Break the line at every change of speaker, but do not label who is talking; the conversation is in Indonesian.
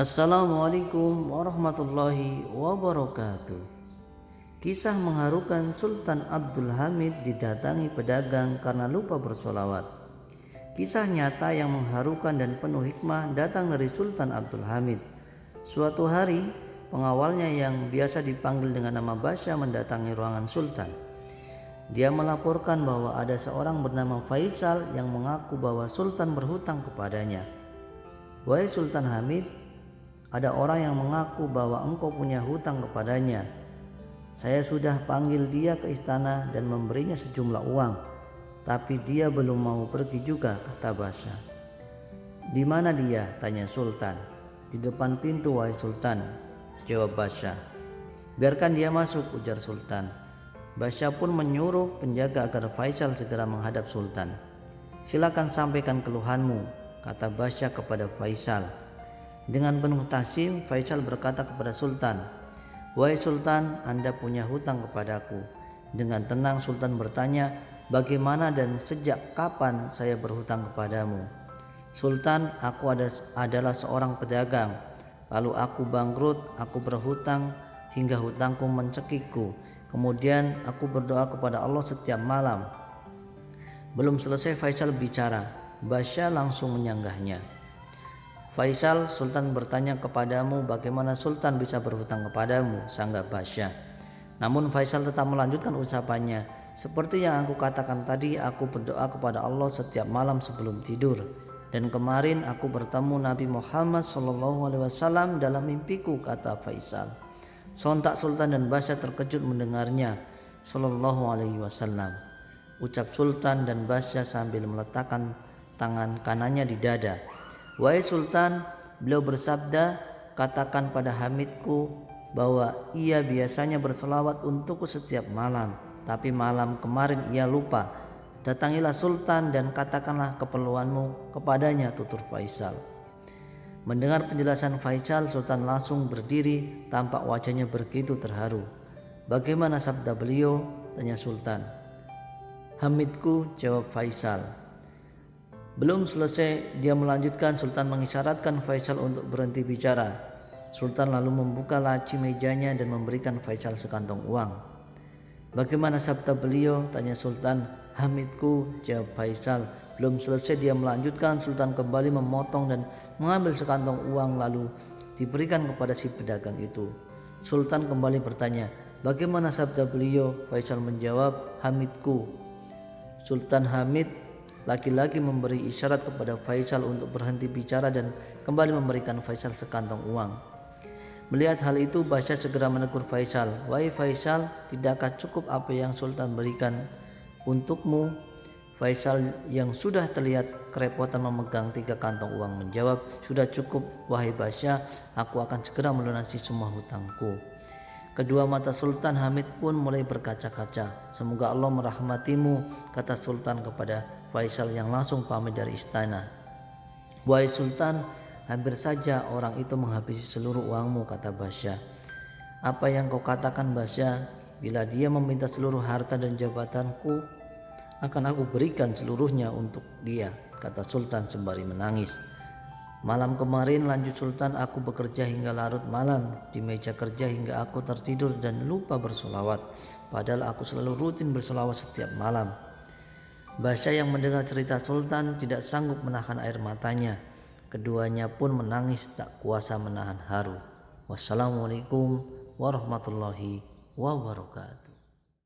Assalamualaikum warahmatullahi wabarakatuh. Kisah mengharukan Sultan Abdul Hamid didatangi pedagang karena lupa bersolawat. Kisah nyata yang mengharukan dan penuh hikmah datang dari Sultan Abdul Hamid. Suatu hari, pengawalnya yang biasa dipanggil dengan nama Basya mendatangi ruangan Sultan. Dia melaporkan bahwa ada seorang bernama Faisal yang mengaku bahwa Sultan berhutang kepadanya. "Wahai Sultan Hamid, ada orang yang mengaku bahwa engkau punya hutang kepadanya. Saya sudah panggil dia ke istana dan memberinya sejumlah uang, tapi dia belum mau pergi juga," kata Basya. "Di mana dia?" tanya Sultan. "Di depan pintu, wahai Sultan," jawab Basya. "Biarkan dia masuk," ujar Sultan. Basya pun menyuruh penjaga agar Faisal segera menghadap Sultan. "Silakan sampaikan keluhanmu," kata Basya kepada Faisal. Dengan penuh tasim, Faisal berkata kepada Sultan, "Wahai Sultan, Anda punya hutang kepadaku." Dengan tenang Sultan bertanya, "Bagaimana dan sejak kapan saya berhutang kepadamu?" "Sultan, aku adalah seorang pedagang. Lalu aku bangkrut, aku berhutang hingga hutangku mencekikku. Kemudian aku berdoa kepada Allah setiap malam." Belum selesai Faisal bicara, Basya langsung menyanggahnya. "Faisal, Sultan bertanya kepadamu bagaimana Sultan bisa berhutang kepadamu," sanggah Basya. Namun Faisal tetap melanjutkan ucapannya, "Seperti yang aku katakan tadi, aku berdoa kepada Allah setiap malam sebelum tidur. Dan kemarin aku bertemu Nabi Muhammad SAW dalam mimpiku," kata Faisal. Sontak Sultan dan Basya terkejut mendengarnya. SAW, ucap Sultan dan Basya sambil meletakkan tangan kanannya di dada. "Wahai Sultan," beliau bersabda, "katakan pada Hamidku bahwa ia biasanya berselawat untukku setiap malam, tapi malam kemarin ia lupa. Datangilah Sultan dan katakanlah keperluanmu kepadanya," tutur Faisal. Mendengar penjelasan Faisal, Sultan langsung berdiri, tampak wajahnya begitu terharu. "Bagaimana sabda beliau?" tanya Sultan. "Hamidku," jawab Faisal. Belum selesai dia melanjutkan, Sultan mengisyaratkan Faisal untuk berhenti bicara. Sultan lalu membuka laci mejanya dan memberikan Faisal sekantong uang. "Bagaimana sabda beliau?" tanya Sultan. "Hamidku," jawab Faisal. Belum selesai dia melanjutkan, Sultan kembali memotong dan mengambil sekantong uang lalu diberikan kepada si pedagang itu. Sultan kembali bertanya, "Bagaimana sabda beliau?" Faisal menjawab, "Hamidku." Sultan Hamid lagi-lagi memberi isyarat kepada Faisal untuk berhenti bicara dan kembali memberikan Faisal sekantong uang. Melihat hal itu, Basya segera menegur Faisal, "Wahai Faisal, tidakkah cukup apa yang Sultan berikan untukmu?" Faisal yang sudah terlihat kerepotan memegang 3 kantong uang menjawab, "Sudah cukup, wahai Basya, aku akan segera melunasi semua hutangku." Kedua mata Sultan Hamid pun mulai berkaca-kaca. "Semoga Allah merahmatimu," kata Sultan kepada Faisal yang langsung pamit dari istana. "Wahai Sultan, hampir saja orang itu menghabisi seluruh uangmu," kata Basya. "Apa yang kau katakan, Basya? Bila dia meminta seluruh harta dan jabatanku, akan aku berikan seluruhnya untuk dia," kata Sultan sembari menangis. "Malam kemarin," lanjut Sultan, "aku bekerja hingga larut malam di meja kerja hingga aku tertidur dan lupa bersolawat. Padahal aku selalu rutin bersolawat setiap malam." Basya yang mendengar cerita Sultan tidak sanggup menahan air matanya. Keduanya pun menangis tak kuasa menahan haru. Wassalamualaikum warahmatullahi wabarakatuh.